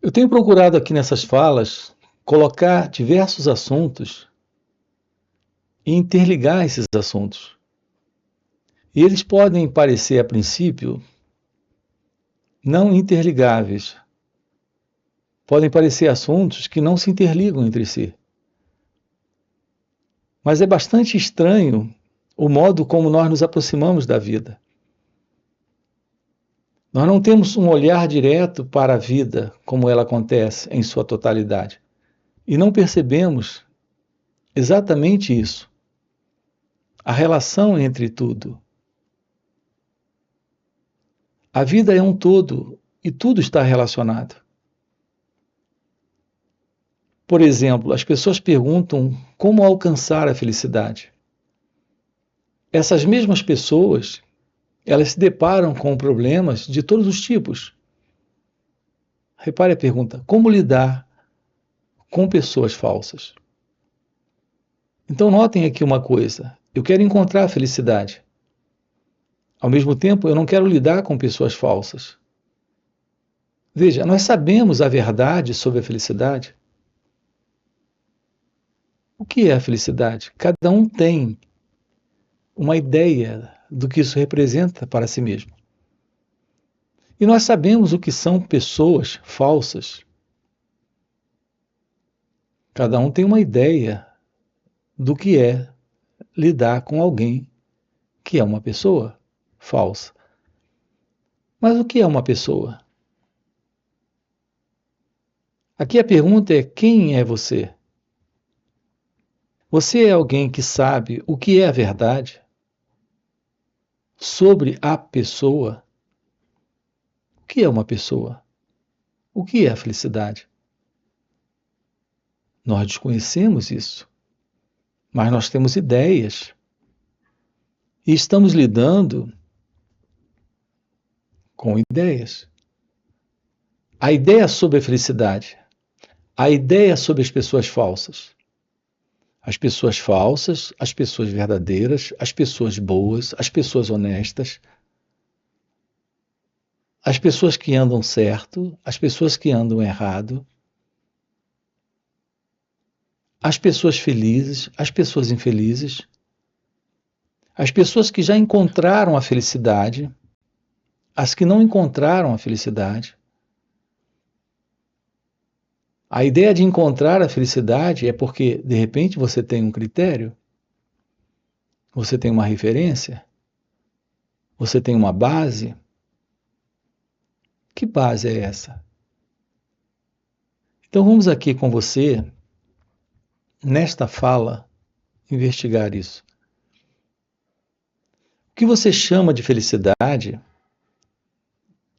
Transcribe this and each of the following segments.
Eu tenho procurado aqui nessas falas colocar diversos assuntos e interligar esses assuntos. E eles podem parecer, a princípio, não interligáveis. Podem parecer assuntos que não se interligam entre si. Mas é bastante estranho o modo como nós nos aproximamos da vida. Nós não temos um olhar direto para a vida como ela acontece em sua totalidade. E não percebemos exatamente isso. A relação entre tudo. A vida é um todo e tudo está relacionado. Por exemplo, as pessoas perguntam como alcançar a felicidade. Essas mesmas pessoas, elas se deparam com problemas de todos os tipos. Repare a pergunta: como lidar com pessoas falsas? Então notem aqui uma coisa: eu quero encontrar a felicidade. Ao mesmo tempo, eu não quero lidar com pessoas falsas. Veja, nós sabemos a verdade sobre a felicidade. O que é a felicidade? Cada um tem uma ideia do que isso representa para si mesmo. E nós sabemos o que são pessoas falsas. Cada um tem uma ideia do que é lidar com alguém que é uma pessoa falsa. Mas o que é uma pessoa? Aqui a pergunta é: quem é você? Você é alguém que sabe o que é a verdade sobre a pessoa? O que é uma pessoa? O que é a felicidade? Nós desconhecemos isso, mas nós temos ideias e estamos lidando com ideias. A ideia sobre a felicidade, a ideia sobre as pessoas falsas. As pessoas falsas, as pessoas verdadeiras, as pessoas boas, as pessoas honestas, as pessoas que andam certo, as pessoas que andam errado, as pessoas felizes, as pessoas infelizes, as pessoas que já encontraram a felicidade, as que não encontraram a felicidade. A ideia de encontrar a felicidade é porque, de repente, você tem um critério, você tem uma referência, você tem uma base. Que base é essa? Então vamos aqui com você, nesta fala, investigar isso. O que você chama de felicidade,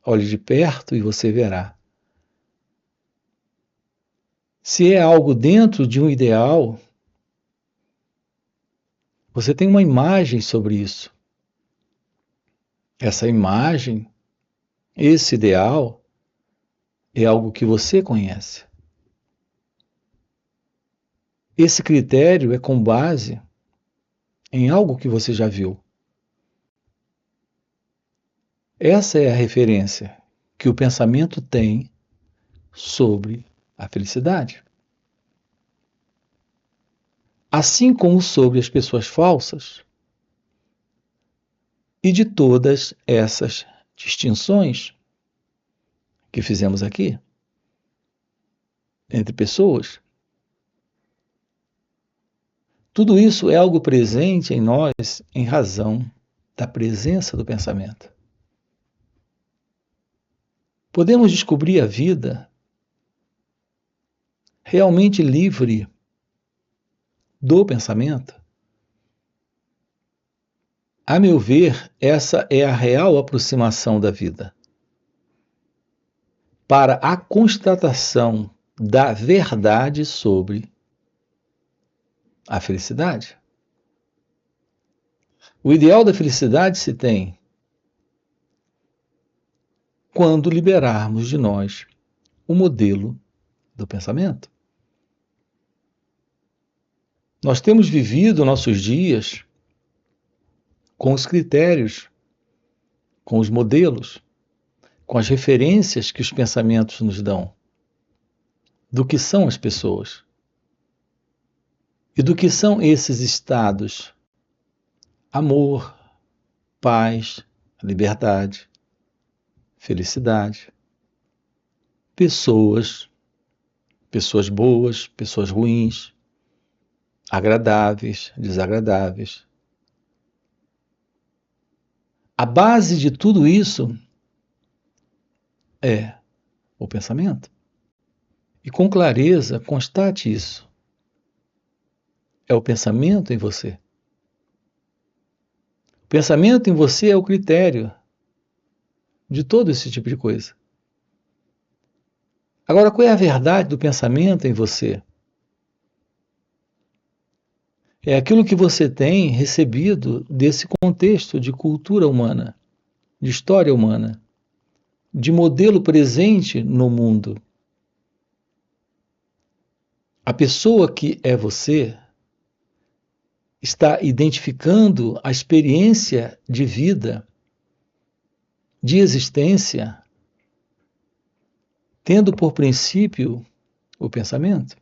olhe de perto e você verá. Se é algo dentro de um ideal, você tem uma imagem sobre isso. Essa imagem, esse ideal, é algo que você conhece. Esse critério é com base em algo que você já viu. Essa é a referência que o pensamento tem sobre a felicidade. Assim como sobre as pessoas falsas e de todas essas distinções que fizemos aqui entre pessoas. Tudo isso é algo presente em nós em razão da presença do pensamento. Podemos descobrir a vida realmente livre do pensamento? A meu ver, essa é a real aproximação da vida. Para a constatação da verdade sobre a felicidade. O ideal da felicidade se tem quando liberarmos de nós o modelo do pensamento. Nós temos vivido nossos dias com os critérios, com os modelos, com as referências que os pensamentos nos dão. do que são as pessoas e do que são esses estados: amor, paz, liberdade, felicidade. Pessoas boas, pessoas ruins, agradáveis, desagradáveis. A base de tudo isso é o pensamento. E com clareza, constate isso. É o pensamento em você. O pensamento em você é o critério de todo esse tipo de coisa. Agora, qual é a verdade do pensamento em você? É aquilo que você tem recebido desse contexto de cultura humana, de história humana, de modelo presente no mundo. A pessoa que é você está identificando a experiência de vida, de existência, tendo por princípio o pensamento.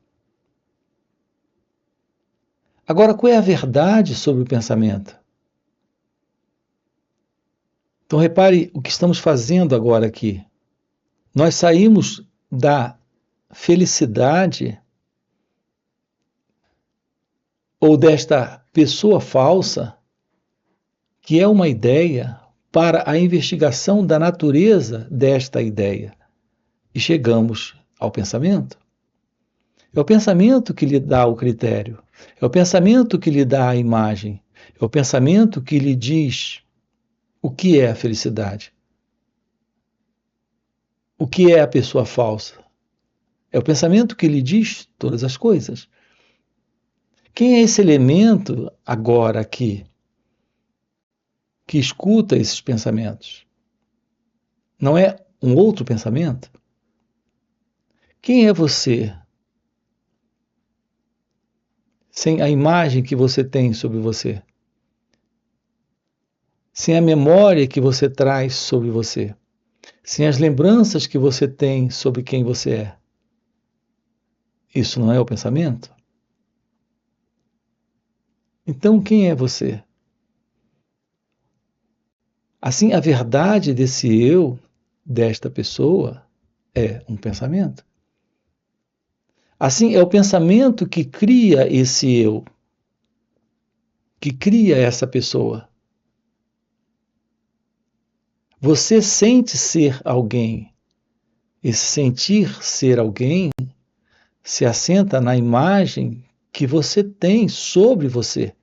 Agora, qual é a verdade sobre o pensamento? Então, repare o que estamos fazendo agora aqui. Nós saímos da felicidade ou desta pessoa falsa, que é uma ideia, para a investigação da natureza desta ideia. E chegamos ao pensamento. É o pensamento que lhe dá o critério. É o pensamento que lhe dá a imagem. É o pensamento que lhe diz o que é a felicidade. O que é a pessoa falsa. É o pensamento que lhe diz todas as coisas. Quem é esse elemento agora aqui que escuta esses pensamentos? Não é um outro pensamento? Quem é você sem a imagem que você tem sobre você? Sem a memória que você traz sobre você? Sem as lembranças que você tem sobre quem você é? Isso não é o pensamento? Então, quem é você? Assim, a verdade desse eu, desta pessoa, é um pensamento. Assim, é o pensamento que cria esse eu, que cria essa pessoa. Você sente ser alguém. Esse sentir ser alguém se assenta na imagem que você tem sobre você.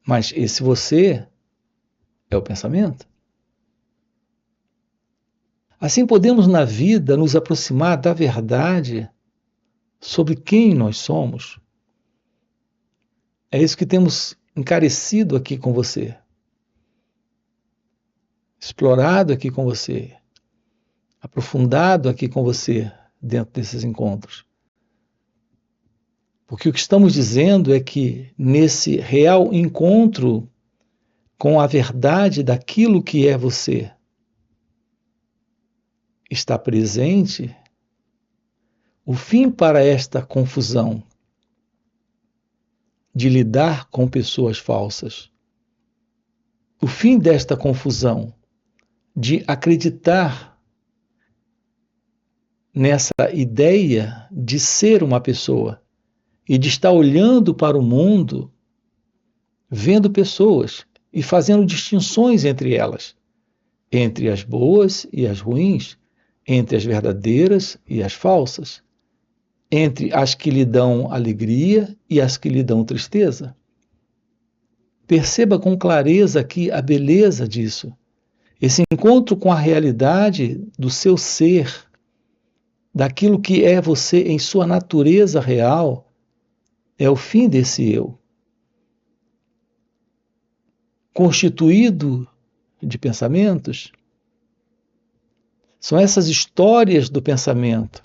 Mas esse você é o pensamento. Assim podemos na vida nos aproximar da verdade sobre quem nós somos. É isso que temos encarecido aqui com você, explorado aqui com você, aprofundado aqui com você dentro desses encontros. Porque o que estamos dizendo é que nesse real encontro com a verdade daquilo que é você, está presente o fim para esta confusão de lidar com pessoas falsas. O fim desta confusão de acreditar nessa ideia de ser uma pessoa e de estar olhando para o mundo, vendo pessoas e fazendo distinções entre elas, entre as boas e as ruins, entre as verdadeiras e as falsas, entre as que lhe dão alegria e as que lhe dão tristeza. Perceba com clareza aqui a beleza disso. Esse encontro com a realidade do seu ser, daquilo que é você em sua natureza real, é o fim desse eu, constituído de pensamentos. São essas histórias do pensamento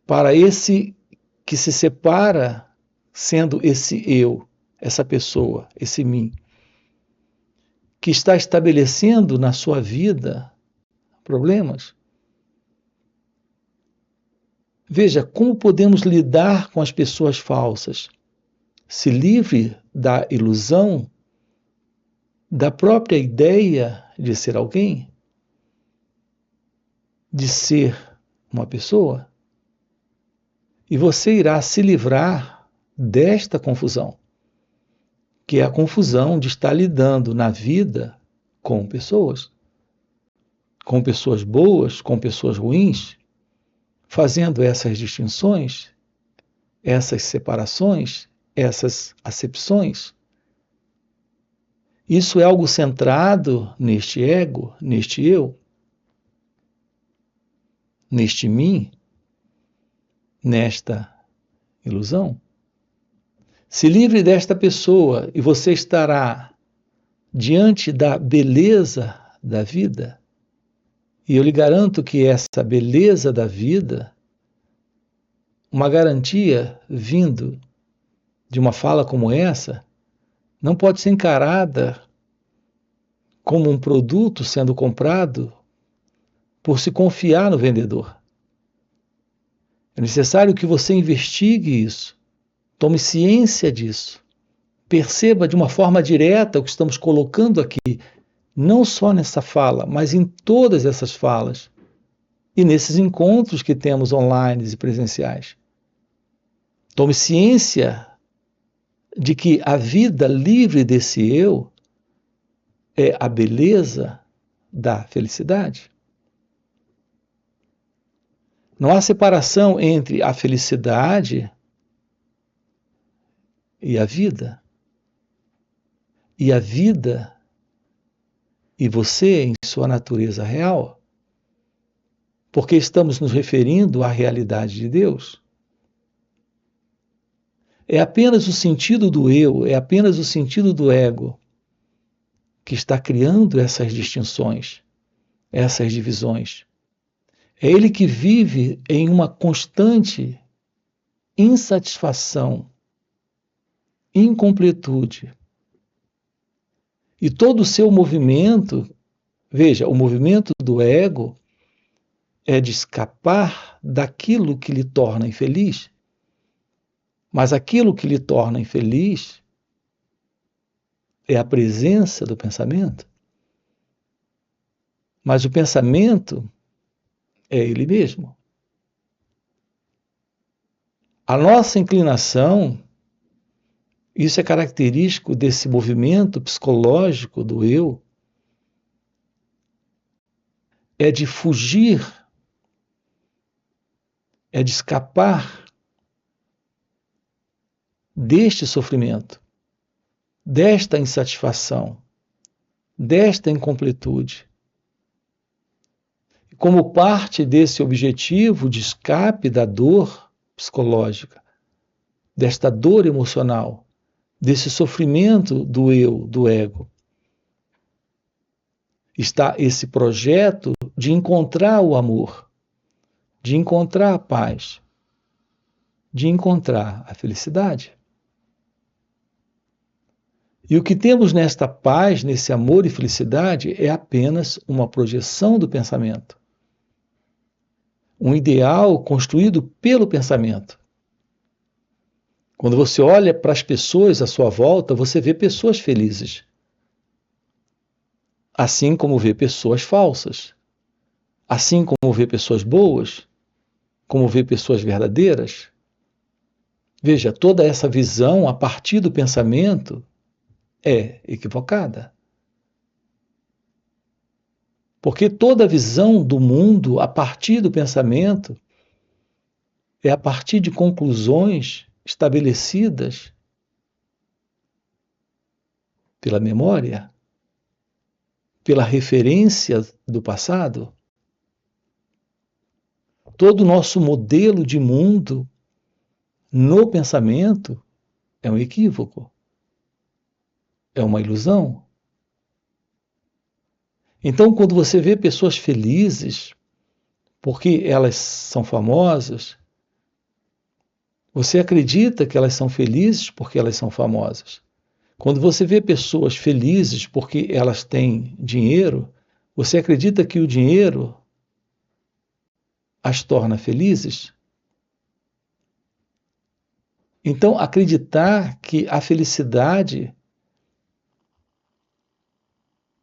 para esse que se separa sendo esse eu, essa pessoa, esse mim, que está estabelecendo na sua vida problemas. Veja, como podemos lidar com as pessoas falsas? Se livre da ilusão, da própria ideia de ser alguém, de ser uma pessoa, e você irá se livrar desta confusão, que é a confusão de estar lidando na vida com pessoas boas, com pessoas ruins, fazendo essas distinções, essas separações, essas acepções. Isso é algo centrado neste ego, neste eu, neste mim, nesta ilusão. Se livre desta pessoa e você estará diante da beleza da vida. E eu lhe garanto que essa beleza da vida, uma garantia vindo de uma fala como essa, não pode ser encarada como um produto sendo comprado por se confiar no vendedor. É necessário que você investigue isso, tome ciência disso, perceba de uma forma direta o que estamos colocando aqui, não só nessa fala, mas em todas essas falas e nesses encontros que temos online e presenciais. Tome ciência de que a vida livre desse eu é a beleza da felicidade. Não há separação entre a felicidade e a vida. E a vida e você em sua natureza real. Porque estamos nos referindo à realidade de Deus. É apenas o sentido do eu, é apenas o sentido do ego que está criando essas distinções, essas divisões. É ele que vive em uma constante insatisfação, incompletude. E todo o seu movimento, veja, o movimento do ego é de escapar daquilo que lhe torna infeliz. Mas aquilo que lhe torna infeliz é a presença do pensamento. Mas o pensamento é ele mesmo. A nossa inclinação, isso é característico desse movimento psicológico do eu, é de fugir, é de escapar deste sofrimento, desta insatisfação, desta incompletude. Como parte desse objetivo de escape da dor psicológica, desta dor emocional, desse sofrimento do eu, do ego, está esse projeto de encontrar o amor, de encontrar a paz, de encontrar a felicidade. E o que temos nesta paz, nesse amor e felicidade, é apenas uma projeção do pensamento. Um ideal construído pelo pensamento. Quando você olha para as pessoas à sua volta, você vê pessoas felizes. Assim como vê pessoas falsas. Assim como vê pessoas boas, como vê pessoas verdadeiras. Veja, toda essa visão a partir do pensamento é equivocada. Porque toda visão do mundo a partir do pensamento é a partir de conclusões estabelecidas pela memória, pela referência do passado. Todo o nosso modelo de mundo no pensamento é um equívoco, é uma ilusão. Então, quando você vê pessoas felizes, porque elas são famosas, você acredita que elas são felizes porque elas são famosas. Quando você vê pessoas felizes porque elas têm dinheiro, você acredita que o dinheiro as torna felizes? Então, acreditar que a felicidade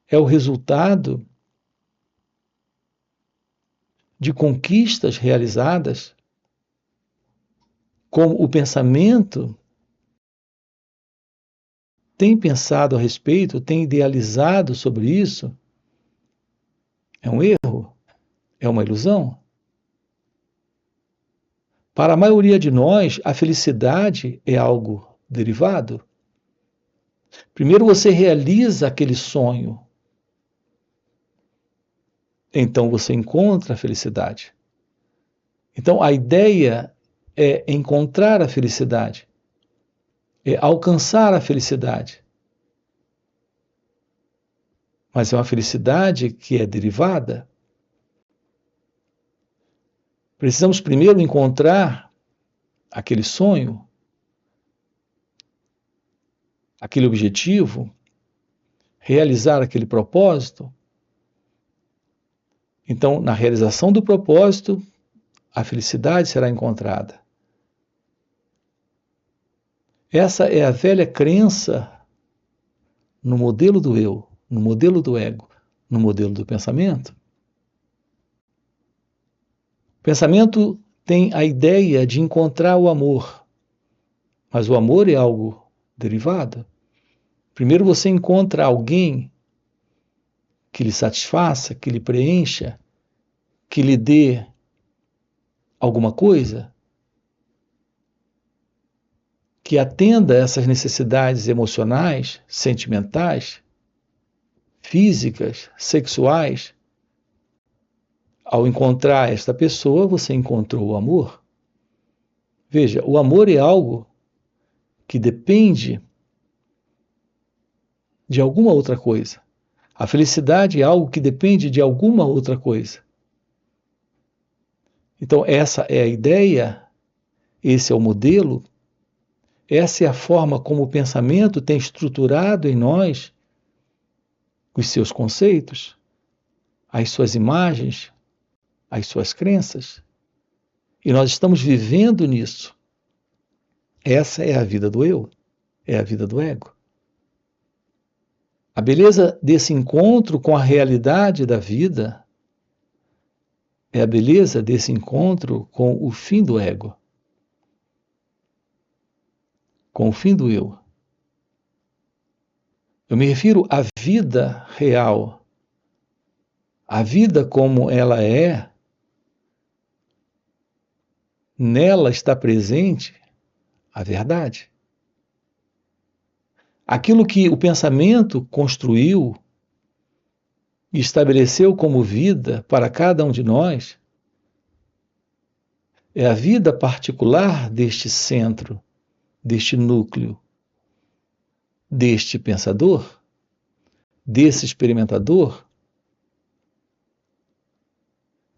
é o resultado de conquistas realizadas, como o pensamento tem pensado a respeito, tem idealizado sobre isso, é um erro, é uma ilusão. Para a maioria de nós, a felicidade é algo derivado. Primeiro você realiza aquele sonho, então você encontra a felicidade. Então a ideia é encontrar a felicidade, é alcançar a felicidade. Mas é uma felicidade que é derivada. Precisamos primeiro encontrar aquele sonho, aquele objetivo, realizar aquele propósito. Então, na realização do propósito, a felicidade será encontrada. Essa é a velha crença no modelo do eu, no modelo do ego, no modelo do pensamento. O pensamento tem a ideia de encontrar o amor, mas o amor é algo derivado. Primeiro você encontra alguém que lhe satisfaça, que lhe preencha, que lhe dê alguma coisa, que atenda essas necessidades emocionais, sentimentais, físicas, sexuais. Ao encontrar esta pessoa, você encontrou o amor. Veja, o amor é algo que depende de alguma outra coisa. A felicidade é algo que depende de alguma outra coisa. Então, essa é a ideia, esse é o modelo, essa é a forma como o pensamento tem estruturado em nós os seus conceitos, as suas imagens, as suas crenças. E nós estamos vivendo nisso. Essa é a vida do eu, é a vida do ego. A beleza desse encontro com a realidade da vida é a beleza desse encontro com o fim do ego, com o fim do eu. Eu me refiro à vida real, a vida como ela é, nela está presente a verdade. Aquilo que o pensamento construiu e estabeleceu como vida para cada um de nós é a vida particular deste centro, deste núcleo, deste pensador, desse experimentador,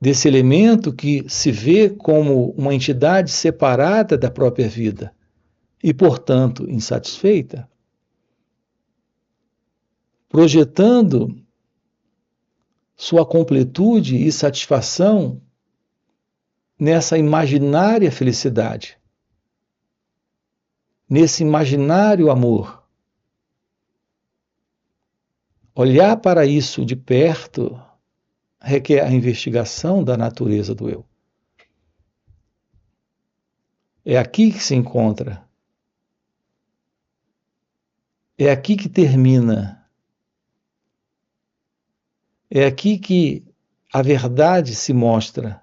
desse elemento que se vê como uma entidade separada da própria vida e, portanto, insatisfeita, projetando sua completude e satisfação nessa imaginária felicidade, nesse imaginário amor. Olhar para isso de perto requer a investigação da natureza do eu. É aqui que se encontra. É aqui que termina. É aqui que a verdade se mostra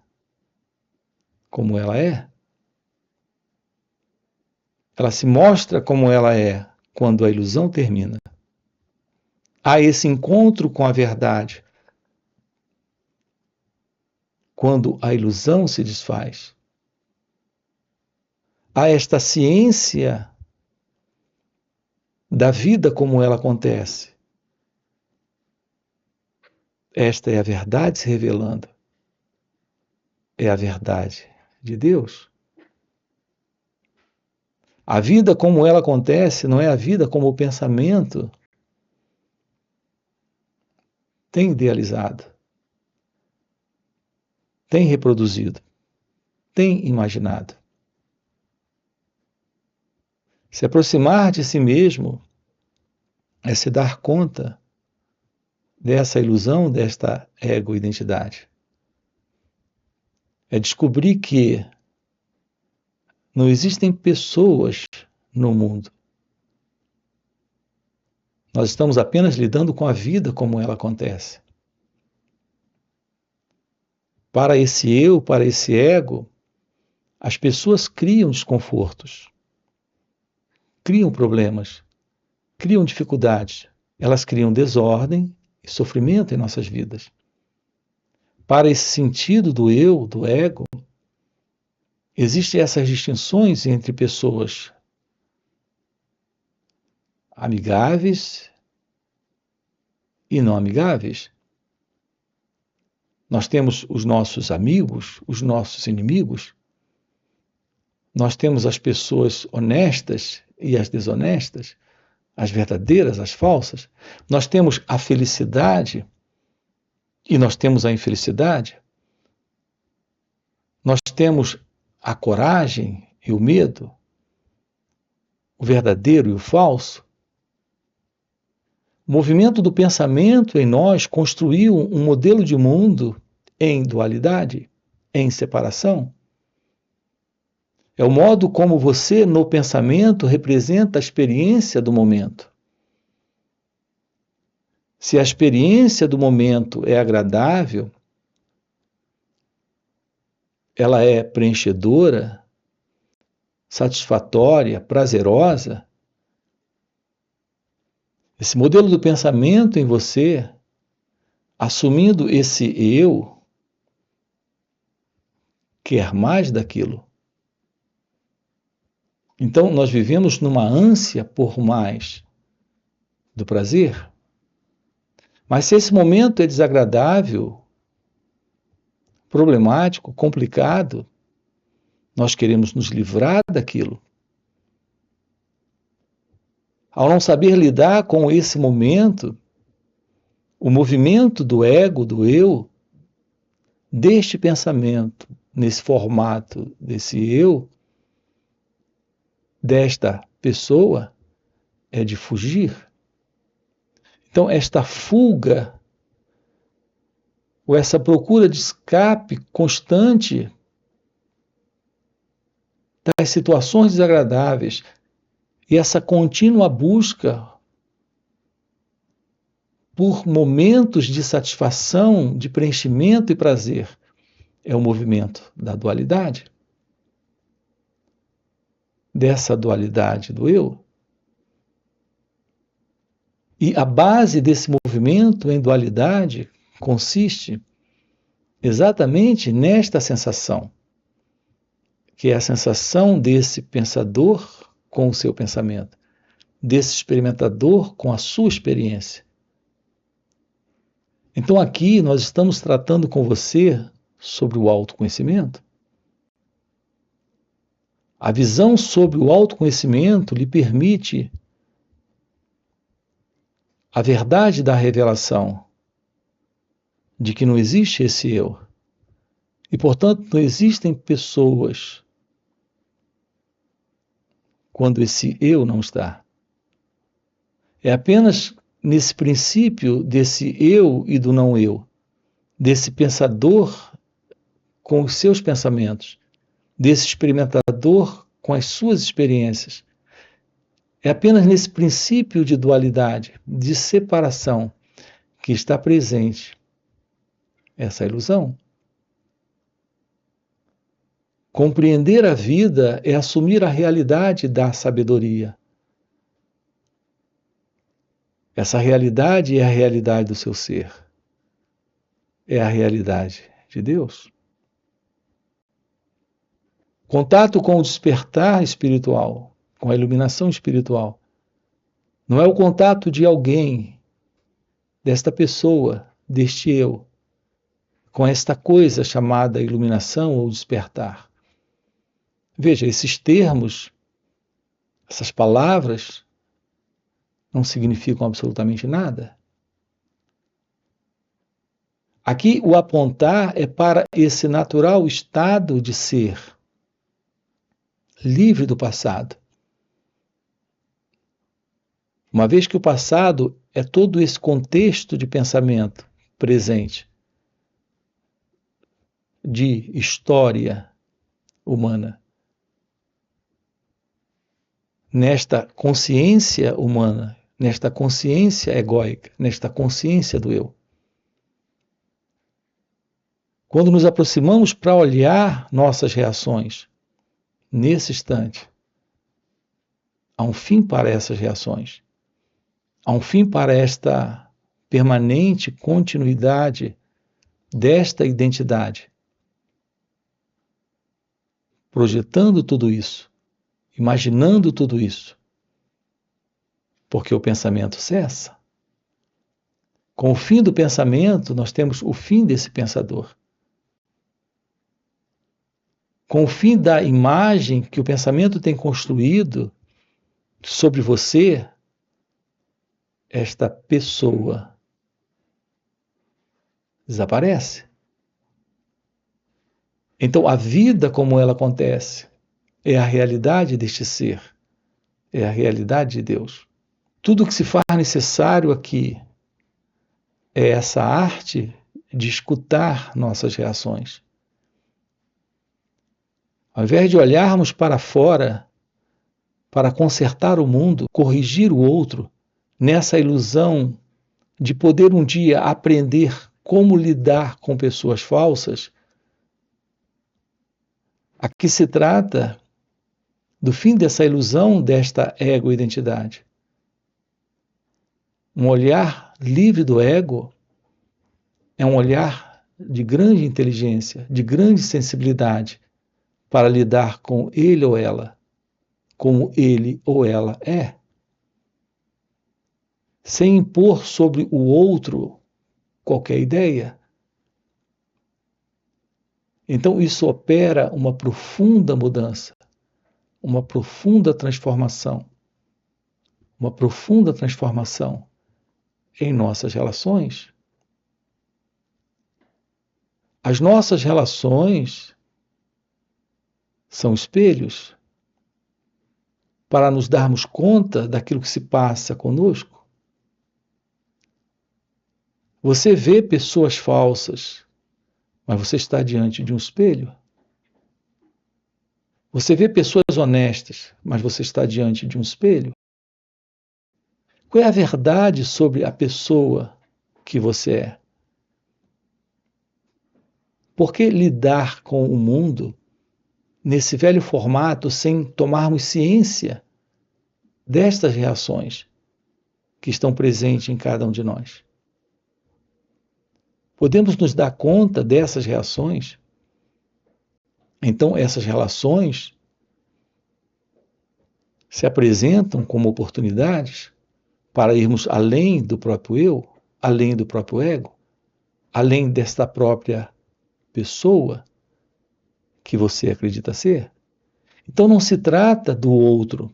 como ela é. Ela se mostra como ela é quando a ilusão termina. Há esse encontro com a verdade quando a ilusão se desfaz. Há esta ciência da vida como ela acontece. Esta é a verdade se revelando. É a verdade de Deus. A vida como ela acontece não é a vida como o pensamento tem idealizado, tem reproduzido, tem imaginado. Se aproximar de si mesmo é se dar conta dessa ilusão, desta ego-identidade. É descobrir que não existem pessoas no mundo. Nós estamos apenas lidando com a vida como ela acontece. Para esse eu, para esse ego, as pessoas criam desconfortos, criam problemas, criam dificuldades. Elas criam desordem e sofrimento em nossas vidas. Para esse sentido do eu, do ego, existem essas distinções entre pessoas amigáveis e não amigáveis. Nós temos os nossos amigos, os nossos inimigos. Nós temos as pessoas honestas e as desonestas, as verdadeiras, as falsas. Nós temos a felicidade e nós temos a infelicidade. Nós temos a coragem e o medo, o verdadeiro e o falso. O movimento do pensamento em nós construiu um modelo de mundo em dualidade, em separação. É o modo como você, no pensamento, representa a experiência do momento. Se a experiência do momento é agradável, ela é preenchedora, satisfatória, prazerosa, esse modelo do pensamento em você, assumindo esse eu, quer mais daquilo. Então, nós vivemos numa ânsia por mais do prazer. Mas se esse momento é desagradável, problemático, complicado, nós queremos nos livrar daquilo. Ao não saber lidar com esse momento, o movimento do ego, do eu, deste pensamento, nesse formato desse eu, desta pessoa, é de fugir. Então, esta fuga, ou essa procura de escape constante das situações desagradáveis, e essa contínua busca por momentos de satisfação, de preenchimento e prazer, é o movimento da dualidade. Dessa dualidade do eu. E a base desse movimento em dualidade consiste exatamente nesta sensação, que é a sensação desse pensador com o seu pensamento, desse experimentador com a sua experiência. Então aqui nós estamos tratando com você sobre o autoconhecimento. A visão sobre o autoconhecimento lhe permite a verdade da revelação de que não existe esse eu. E, portanto, não existem pessoas quando esse eu não está. É apenas nesse princípio desse eu e do não eu, desse pensador com os seus pensamentos, desse experimentador com as suas experiências. É apenas nesse princípio de dualidade, de separação, que está presente essa ilusão. Compreender a vida é assumir a realidade da sabedoria. Essa realidade é a realidade do seu ser. É a realidade de Deus. Contato com o despertar espiritual, com a iluminação espiritual, não é o contato de alguém, desta pessoa, deste eu, com esta coisa chamada iluminação ou despertar. Veja, esses termos, essas palavras, não significam absolutamente nada. Aqui o apontar é para esse natural estado de ser, livre do passado, Uma vez que o passado é todo esse contexto de pensamento presente, de história humana, nesta consciência humana, nesta consciência egóica, nesta consciência do eu. Quando nos aproximamos para olhar nossas reações, nesse instante, há um fim para essas reações. Há um fim para esta permanente continuidade desta identidade. Projetando tudo isso, imaginando tudo isso, porque o pensamento cessa. Com o fim do pensamento, nós temos o fim desse pensador. Com o fim da imagem que o pensamento tem construído sobre você, esta pessoa desaparece. Então, a vida como ela acontece é a realidade deste ser, é a realidade de Deus. Tudo que se faz necessário aqui é essa arte de escutar nossas reações. Ao invés de olharmos para fora para consertar o mundo, corrigir o outro, nessa ilusão de poder um dia aprender como lidar com pessoas falsas, aqui se trata do fim dessa ilusão desta ego-identidade. Um olhar livre do ego é um olhar de grande inteligência, de grande sensibilidade para lidar com ele ou ela, como ele ou ela é, sem impor sobre o outro qualquer ideia. Então isso opera uma profunda mudança, uma profunda transformação em nossas relações. As nossas relações são espelhos para nos darmos conta daquilo que se passa conosco. Você vê pessoas falsas, mas você está diante de um espelho. Você vê pessoas honestas, mas você está diante de um espelho. Qual é a verdade sobre a pessoa que você é? Por que lidar com o mundo nesse velho formato sem tomarmos ciência destas reações que estão presentes em cada um de nós? Podemos nos dar conta dessas reações? Então, essas relações se apresentam como oportunidades para irmos além do próprio eu, além do próprio ego, além desta própria pessoa que você acredita ser. Então não se trata do outro.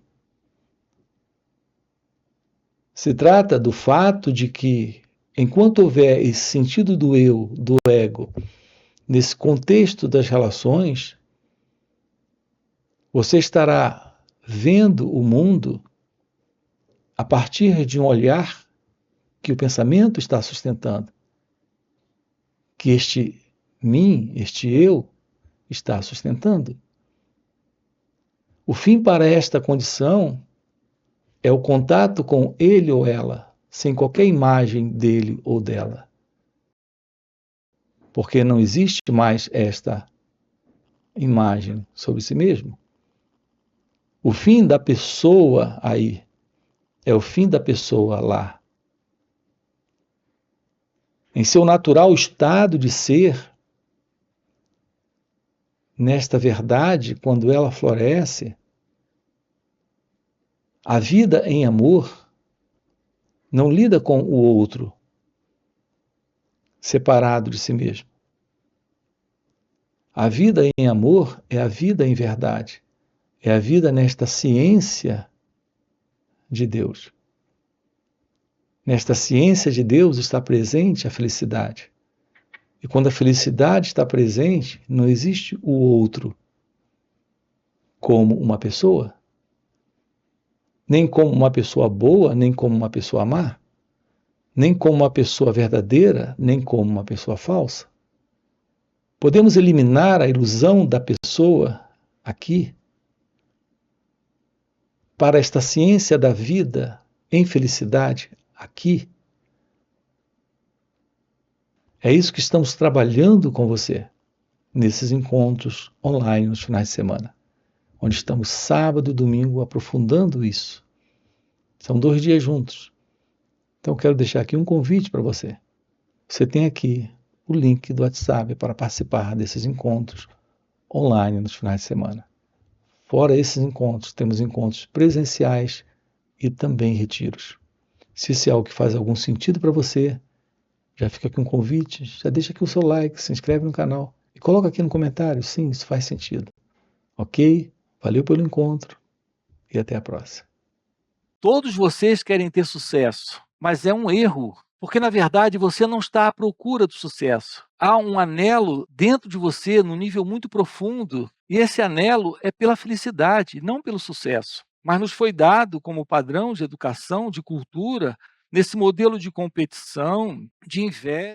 Se trata do fato de que, enquanto houver esse sentido do eu, do ego, nesse contexto das relações, você estará vendo o mundo a partir de um olhar que o pensamento está sustentando, que este mim, este eu, está sustentando. O fim para esta condição é o contato com ele ou ela, sem qualquer imagem dele ou dela. Porque não existe mais esta imagem sobre si mesmo. O fim da pessoa aí é o fim da pessoa lá. Em seu natural estado de ser, nesta verdade, quando ela floresce, a vida em amor não lida com o outro separado de si mesmo. A vida em amor é a vida em verdade, é a vida nesta ciência de Deus. Nesta ciência de Deus está presente a felicidade. E quando a felicidade está presente, não existe o outro como uma pessoa. nem como uma pessoa boa, nem como uma pessoa má, nem como uma pessoa verdadeira, nem como uma pessoa falsa. Podemos eliminar a ilusão da pessoa aqui para esta ciência da vida em felicidade aqui. É isso que estamos trabalhando com você nesses encontros online nos finais de semana, onde estamos sábado e domingo aprofundando isso. São 2 dias juntos. Então eu quero deixar aqui um convite para você. Você tem aqui o link do WhatsApp para participar desses encontros online nos finais de semana. Fora esses encontros, temos encontros presenciais e também retiros. Se isso é algo que faz algum sentido para você, já fica aqui um convite, já deixa aqui o seu like, se inscreve no canal e coloca aqui no comentário, sim, isso faz sentido. Ok? Valeu pelo encontro e até a próxima. Todos vocês querem ter sucesso, mas é um erro, porque na verdade você não está à procura do sucesso. Há um anelo dentro de você, num nível muito profundo, e esse anelo é pela felicidade, não pelo sucesso. Mas nos foi dado como padrão de educação, de cultura, nesse modelo de competição, de inveja.